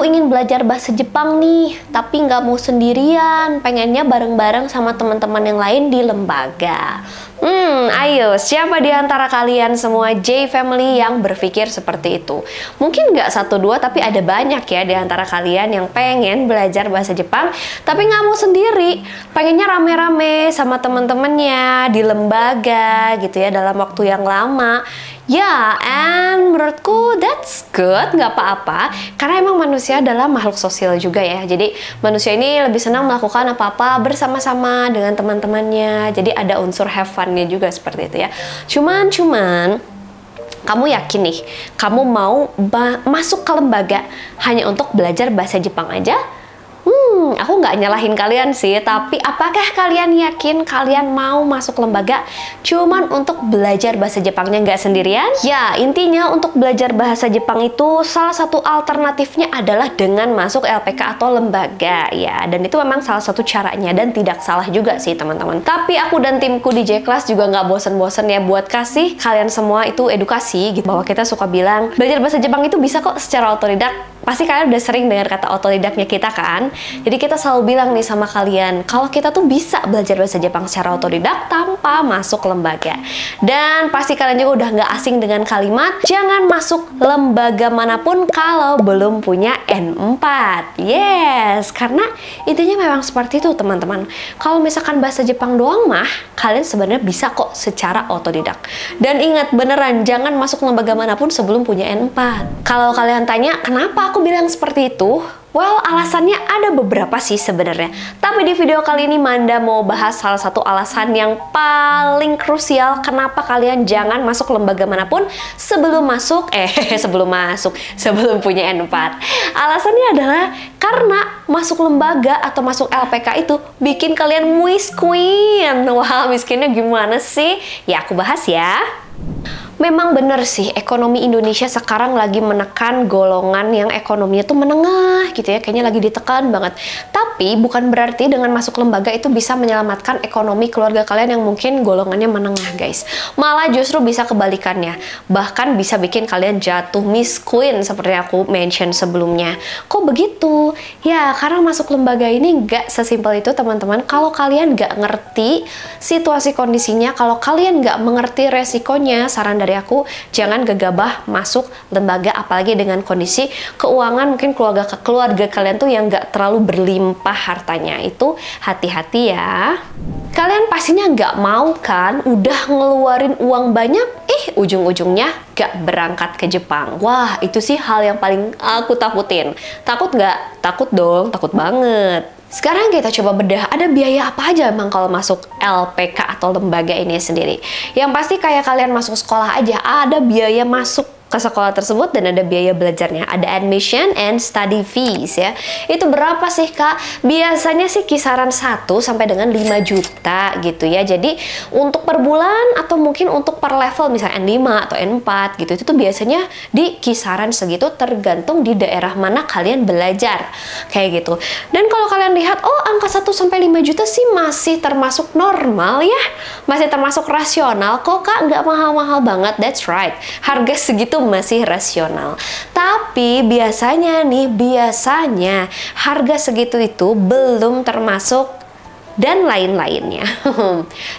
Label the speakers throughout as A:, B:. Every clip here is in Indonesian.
A: Aku ingin belajar bahasa Jepang nih, tapi nggak mau sendirian, pengennya bareng-bareng sama teman-teman yang lain di lembaga. Ayo, siapa di antara kalian semua J Family yang berpikir seperti itu? Mungkin nggak satu dua, tapi ada banyak ya di antara kalian yang pengen belajar bahasa Jepang, tapi nggak mau sendiri. Pengennya rame-rame sama teman-temannya di lembaga gitu ya, dalam waktu yang lama. Ya, and menurutku that's good, nggak apa-apa. Karena emang manusia adalah makhluk sosial juga ya. Jadi manusia ini lebih senang melakukan apa-apa bersama-sama dengan teman-temannya. Jadi ada unsur have fun-nya juga seperti itu ya. Cuman, kamu yakin nih, kamu mau masuk ke lembaga hanya untuk belajar bahasa Jepang aja? Aku nggak nyalahin kalian sih, tapi apakah kalian yakin kalian mau masuk lembaga cuman untuk belajar bahasa Jepangnya nggak sendirian? Ya, intinya untuk belajar bahasa Jepang itu salah satu alternatifnya adalah dengan masuk LPK atau lembaga ya, dan itu memang salah satu caranya dan tidak salah juga sih teman-teman. Tapi aku dan timku di J-Class juga nggak bosen-bosen ya buat kasih kalian semua itu edukasi gitu, bahwa kita suka bilang belajar bahasa Jepang itu bisa kok secara otodidak. Pasti kalian udah sering dengar kata otodidaknya kita kan? Jadi kita selalu bilang nih sama kalian, kalau kita tuh bisa belajar bahasa Jepang secara otodidak tanpa masuk lembaga. Dan pasti kalian juga udah nggak asing dengan kalimat, jangan masuk lembaga manapun kalau belum punya N4. Yes, karena intinya memang seperti itu teman-teman. Kalau misalkan bahasa Jepang doang mah, kalian sebenarnya bisa kok secara otodidak. Dan ingat beneran, jangan masuk lembaga manapun sebelum punya N4. Kalau kalian tanya, kenapa aku bilang seperti itu? Well, alasannya ada beberapa sih sebenarnya. Tapi di video kali ini Manda mau bahas salah satu alasan yang paling krusial kenapa kalian jangan masuk lembaga manapun sebelum punya N4. Alasannya adalah karena masuk lembaga atau masuk LPK itu bikin kalian miskin. Wah, miskinnya gimana sih? Ya, aku bahas ya. Memang bener sih, ekonomi Indonesia sekarang lagi menekan golongan yang ekonominya tuh menengah gitu ya, kayaknya lagi ditekan banget. Tapi bukan berarti dengan masuk lembaga itu bisa menyelamatkan ekonomi keluarga kalian yang mungkin golongannya menengah guys. Malah justru bisa kebalikannya, bahkan bisa bikin kalian jatuh miskin seperti aku mention sebelumnya. Kok begitu? Ya karena masuk lembaga ini nggak sesimpel itu teman-teman. Kalau kalian nggak ngerti situasi kondisinya, kalau kalian nggak mengerti resikonya, saran dari aku, jangan gegabah masuk lembaga, apalagi dengan kondisi keuangan mungkin keluarga kalian tuh yang nggak terlalu berlimpah hartanya. Itu hati-hati ya. Kalian pastinya nggak mau kan udah ngeluarin uang banyak, ujung-ujungnya nggak berangkat ke Jepang. Wah, itu sih hal yang paling aku takutin. Takut nggak? Takut dong, takut banget. Sekarang kita coba bedah, ada biaya apa aja emang kalau masuk LPK atau lembaga ini sendiri. Yang pasti kayak kalian masuk sekolah aja, ada biaya masuk ke sekolah tersebut dan ada biaya belajarnya. Ada admission and study fees ya. Itu berapa sih Kak? Biasanya sih kisaran 1 sampai dengan 5 juta gitu ya. Jadi untuk per bulan atau mungkin untuk per level misalnya N5 atau N4 gitu, itu tuh biasanya di kisaran segitu tergantung di daerah mana kalian belajar. Kayak gitu. Dan kalau kalian lihat, oh angka 1 sampai 5 juta sih masih termasuk normal ya. Masih termasuk rasional kok Kak, nggak mahal-mahal banget. That's right. Harga segitu masih rasional. Tapi biasanya harga segitu itu belum termasuk dan lain-lainnya.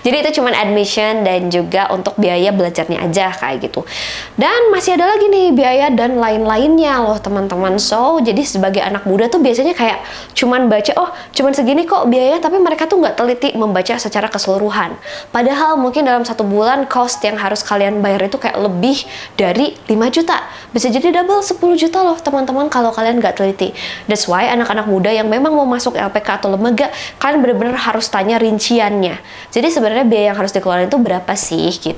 A: Jadi itu cuman admission dan juga untuk biaya belajarnya aja kayak gitu. Dan masih ada lagi nih biaya dan lain-lainnya loh teman-teman. So, jadi sebagai anak muda tuh biasanya kayak cuman baca, oh cuman segini kok biaya, tapi mereka tuh nggak teliti membaca secara keseluruhan. Padahal mungkin dalam 1 bulan cost yang harus kalian bayar itu kayak lebih dari 5 juta. Bisa jadi double 10 juta loh teman-teman kalau kalian nggak teliti. That's why anak-anak muda yang memang mau masuk LPK atau lembaga, kalian bener-bener harus tanya rinciannya. Jadi sebenarnya biaya yang harus dikeluarin itu berapa sih gitu.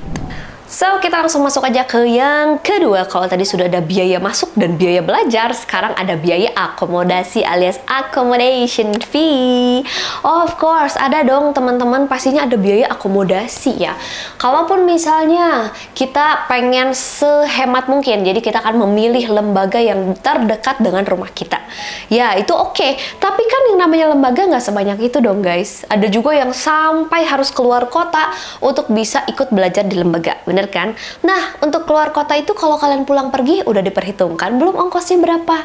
A: So, kita langsung masuk aja ke yang kedua. Kalau tadi sudah ada biaya masuk dan biaya belajar, sekarang ada biaya akomodasi alias accommodation fee. Of course, ada dong teman-teman, pastinya ada biaya akomodasi ya. Kalaupun misalnya kita pengen sehemat mungkin, jadi kita akan memilih lembaga yang terdekat dengan rumah kita. Ya, itu oke. Tapi kan yang namanya lembaga nggak sebanyak itu dong guys. Ada juga yang sampai harus keluar kota untuk bisa ikut belajar di lembaga. Bener bener kan? Nah, untuk keluar kota itu kalau kalian pulang pergi udah diperhitungkan belum ongkosnya berapa?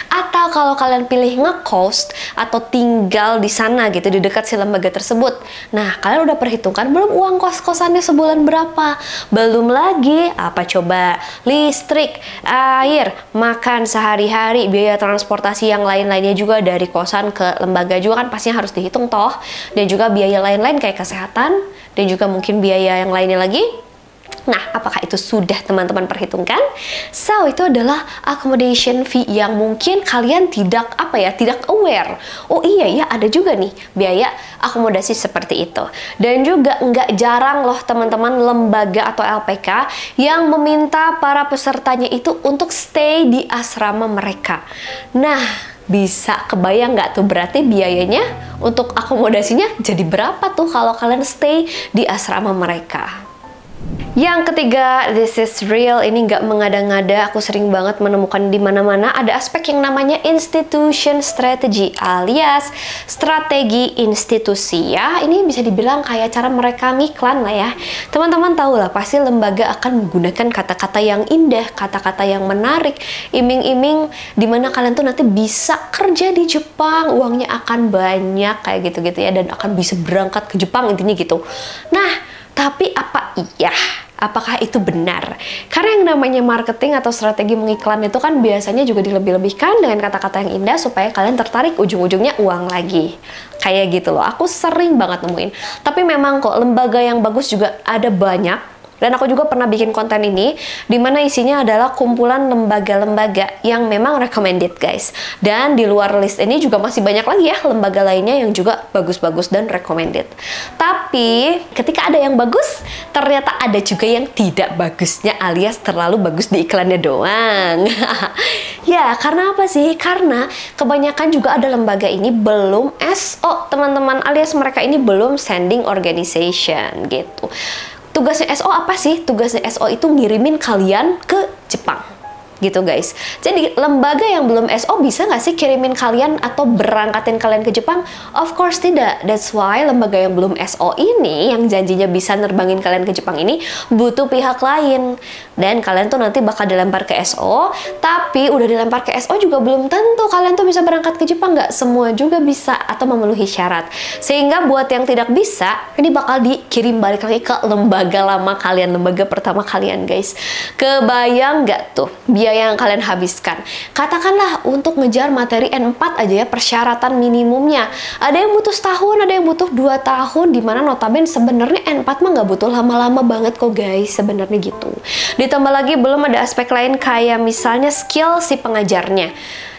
A: Atau kalau kalian pilih ngekos atau tinggal di sana gitu di dekat si lembaga tersebut. Nah, kalian udah perhitungkan belum uang kos-kosannya sebulan berapa? Belum lagi apa coba? Listrik, air, makan sehari-hari, biaya transportasi yang lain-lainnya juga dari kosan ke lembaga juga kan pastinya harus dihitung toh. Dan juga biaya lain-lain kayak kesehatan dan juga mungkin biaya yang lainnya lagi. Nah, apakah itu sudah teman-teman perhitungkan? So, itu adalah accommodation fee yang mungkin kalian tidak aware. Oh iya ya, ada juga nih biaya akomodasi seperti itu. Dan juga nggak jarang loh teman-teman lembaga atau LPK yang meminta para pesertanya itu untuk stay di asrama mereka. Nah, bisa kebayang nggak tuh berarti biayanya untuk akomodasinya jadi berapa tuh kalau kalian stay di asrama mereka? Yang ketiga, this is real, ini nggak mengada-ngada, aku sering banget menemukan di mana-mana ada aspek yang namanya institution strategy alias strategi institusi ya. Ini bisa dibilang kayak cara mereka ngiklan lah ya. Teman-teman tahu lah pasti lembaga akan menggunakan kata-kata yang indah, kata-kata yang menarik, iming-iming dimana kalian tuh nanti bisa kerja di Jepang, uangnya akan banyak kayak gitu-gitu ya, dan akan bisa berangkat ke Jepang intinya gitu. Nah, tapi apa iya? Apakah itu benar? Karena yang namanya marketing atau strategi mengiklan itu kan biasanya juga dilebih-lebihkan dengan kata-kata yang indah supaya kalian tertarik, ujung-ujungnya uang lagi. Kayak gitu loh, aku sering banget nemuin. Tapi memang kok lembaga yang bagus juga ada banyak. Dan aku juga pernah bikin konten ini, dimana isinya adalah kumpulan lembaga-lembaga yang memang recommended guys. Dan di luar list ini juga masih banyak lagi ya lembaga lainnya yang juga bagus-bagus dan recommended. Tapi ketika ada yang bagus, ternyata ada juga yang tidak bagusnya alias terlalu bagus di iklannya doang. Ya, karena apa sih? Karena kebanyakan juga ada lembaga ini belum SO teman-teman, alias mereka ini belum sending organization gitu. Tugasnya SO apa sih? Tugasnya SO itu ngirimin kalian ke Jepang. Gitu guys. Jadi lembaga yang belum SO bisa nggak sih kirimin kalian atau berangkatin kalian ke Jepang? Of course tidak. That's why lembaga yang belum SO ini, yang janjinya bisa nerbangin kalian ke Jepang ini, butuh pihak lain. Dan kalian tuh nanti bakal dilempar ke SO, tapi udah dilempar ke SO juga belum tentu kalian tuh bisa berangkat ke Jepang. Nggak semua juga bisa atau memenuhi syarat. Sehingga buat yang tidak bisa, ini bakal dikirim balik lagi ke lembaga lama kalian, lembaga pertama kalian guys. Kebayang nggak tuh biaya yang kalian habiskan? Katakanlah untuk ngejar materi N4 aja ya, persyaratan minimumnya. Ada yang butuh setahun, ada yang butuh 2 tahun, dimana notabene sebenarnya N4 mah nggak butuh lama-lama banget kok guys, sebenarnya gitu. Ditambah lagi belum ada aspek lain kayak misalnya skill si pengajarnya,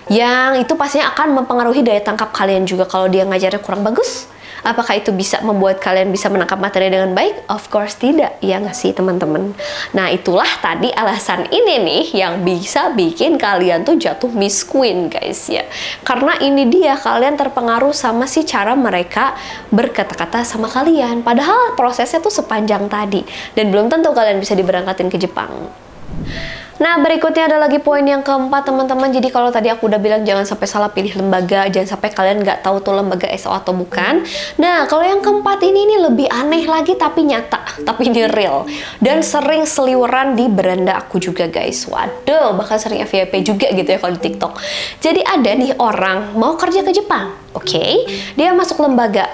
A: yang itu pastinya akan mempengaruhi daya tangkap kalian juga. Kalau dia ngajarnya kurang bagus, apakah itu bisa membuat kalian bisa menangkap materi dengan baik? Of course tidak, ya nggak sih teman-teman? Nah itulah tadi alasan ini nih yang bisa bikin kalian tuh jatuh Miss Queen guys ya. Karena ini dia, kalian terpengaruh sama si cara mereka berkata-kata sama kalian. Padahal prosesnya tuh sepanjang tadi. Dan belum tentu kalian bisa diberangkatin ke Jepang. Nah, berikutnya ada lagi poin yang keempat, teman-teman. Jadi kalau tadi aku udah bilang jangan sampai salah pilih lembaga, jangan sampai kalian nggak tahu tuh lembaga SO atau bukan. Nah, kalau yang keempat ini lebih aneh lagi tapi nyata, tapi ini real. Dan sering seliweran di beranda aku juga, guys. Waduh, bahkan sering FYP juga gitu ya kalau di TikTok. Jadi ada nih orang mau kerja ke Jepang. Oke, dia masuk lembaga,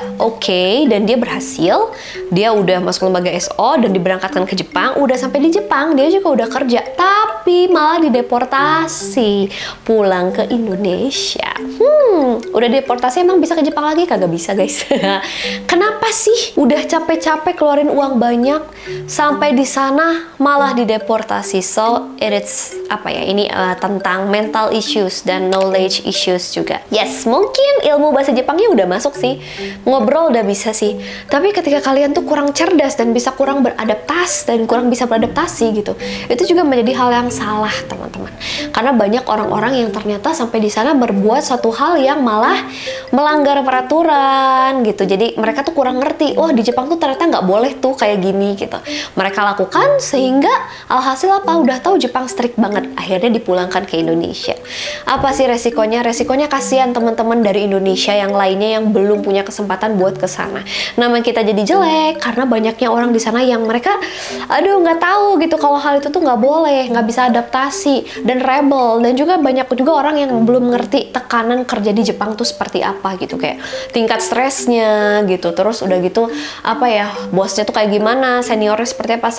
A: dan dia berhasil, dia udah masuk lembaga SO dan diberangkatkan ke Jepang, udah sampai di Jepang, dia juga udah kerja, tapi malah dideportasi pulang ke Indonesia. Udah deportasi emang bisa ke Jepang lagi? Kagak bisa guys. Kenapa sih? Udah capek-capek keluarin uang banyak, sampai di sana malah dideportasi. So it's ini tentang mental issues dan knowledge issues juga. Yes, mungkin ilmu bahasa Jepangnya udah masuk sih, ngobrol udah bisa sih, tapi ketika kalian tuh kurang cerdas dan bisa kurang beradaptasi dan kurang bisa beradaptasi gitu, itu juga menjadi hal yang salah teman-teman. Karena banyak orang-orang yang ternyata sampai di sana berbuat satu hal yang malah melanggar peraturan gitu. Jadi mereka tuh kurang ngerti, wah di Jepang tuh ternyata nggak boleh tuh kayak gini gitu. Mereka lakukan sehingga alhasil apa? Udah tahu Jepang strict banget, akhirnya dipulangkan ke Indonesia. Apa sih resikonya? Resikonya kasihan teman-teman dari Indonesia yang lainnya yang belum punya kesempatan buat ke sana. Nama kita jadi jelek karena banyaknya orang di sana yang mereka aduh nggak tahu gitu kalau hal itu tuh nggak boleh, nggak bisa adaptasi dan rebel, dan juga banyak juga orang yang belum ngerti tekanan kerja di Jepang tuh seperti apa gitu, kayak tingkat stresnya gitu. Terus udah gitu apa ya, bosnya tuh kayak gimana, seniornya seperti apa,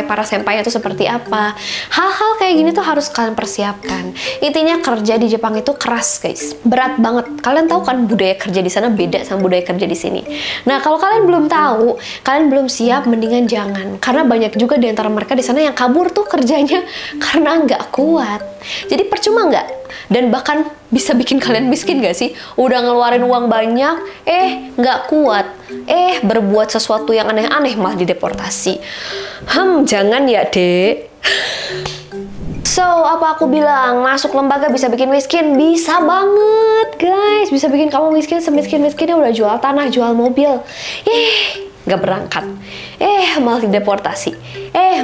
A: para sempainya tuh seperti apa. Hal-hal kayak gini tuh harus kalian persiapkan. Intinya kerja di Jepang itu keras guys, berat banget. Kalian tahu kan budaya kerja di sana beda sama budaya kerja di sini. Nah kalau kalian belum tahu, kalian belum siap, mendingan jangan, karena banyak juga di antara mereka di sana yang kabur tuh kerjanya karena nggak kuat. Jadi percuma nggak? Dan bahkan bisa bikin kalian miskin gak sih? Udah ngeluarin uang banyak, nggak kuat, berbuat sesuatu yang aneh-aneh malah dideportasi. Jangan ya dek. So, apa aku bilang, masuk lembaga bisa bikin miskin? Bisa banget guys, bisa bikin kamu miskin semiskin-miskinnya udah jual tanah, jual mobil. Nggak berangkat, malah dideportasi,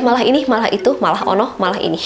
A: malah ini, malah itu, malah ono, malah ini.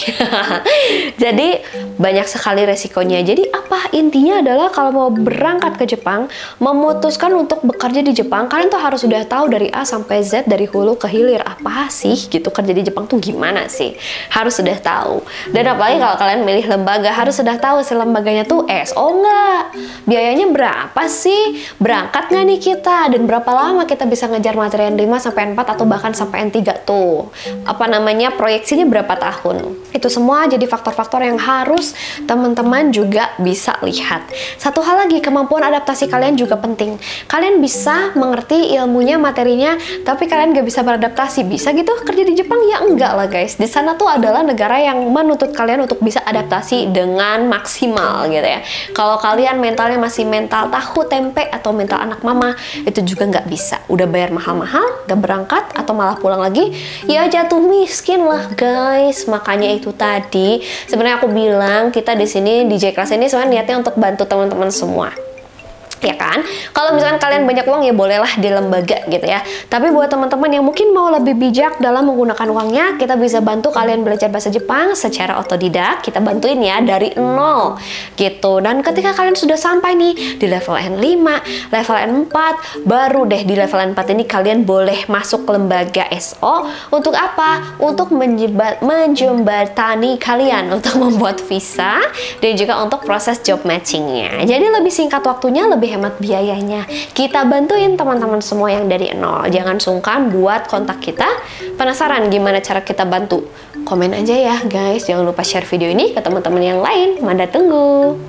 A: Jadi banyak sekali resikonya. Jadi apa intinya adalah kalau mau berangkat ke Jepang, memutuskan untuk bekerja di Jepang, kalian tuh harus sudah tahu dari A sampai Z, dari hulu ke hilir apa sih gitu kerja di Jepang tuh gimana sih, harus sudah tahu. Dan apalagi kalau kalian milih lembaga, harus sudah tahu si lembaganya tuh SO nggak, biayanya berapa sih, berangkat nggak nih kita, dan berapa lama kita bisa ngejar materi N5 sampai N4 atau bahkan sampai N3 tuh. Apa namanya, proyeksinya berapa tahun. Itu semua jadi faktor-faktor yang harus teman-teman juga bisa lihat. Satu hal lagi, kemampuan adaptasi kalian juga penting. Kalian bisa mengerti ilmunya, materinya, tapi kalian gak bisa beradaptasi. Bisa gitu kerja di Jepang? Ya enggak lah guys. Di sana tuh adalah negara yang menuntut kalian untuk bisa adaptasi dengan maksimal gitu ya. Kalau kalian mentalnya masih mental tahu tempe atau mental anak mama, itu juga nggak bisa. Udah bayar mahal-mahal, gak berangkat, atau malah pulang lagi, ya jatuh miskin lah guys. Makanya itu tadi sebenarnya aku bilang kita di sini di J-Class ini sebenarnya niatnya untuk bantu teman-teman semua. Ya kan? Kalau misalkan kalian banyak uang ya bolehlah di lembaga gitu ya. Tapi buat teman-teman yang mungkin mau lebih bijak dalam menggunakan uangnya, kita bisa bantu kalian belajar bahasa Jepang secara otodidak. Kita bantuin ya dari nol gitu. Dan ketika kalian sudah sampai nih di level N5, level N4, baru deh di level N4 ini kalian boleh masuk lembaga SO. Untuk apa? Untuk menjembatani kalian untuk membuat visa dan juga untuk proses job matchingnya. Jadi lebih singkat waktunya, lebih hemat biayanya. Kita bantuin teman-teman semua yang dari nol. Jangan sungkan buat kontak kita. Penasaran gimana cara kita bantu? Komen aja ya guys. Jangan lupa share video ini ke teman-teman yang lain. Manda tunggu.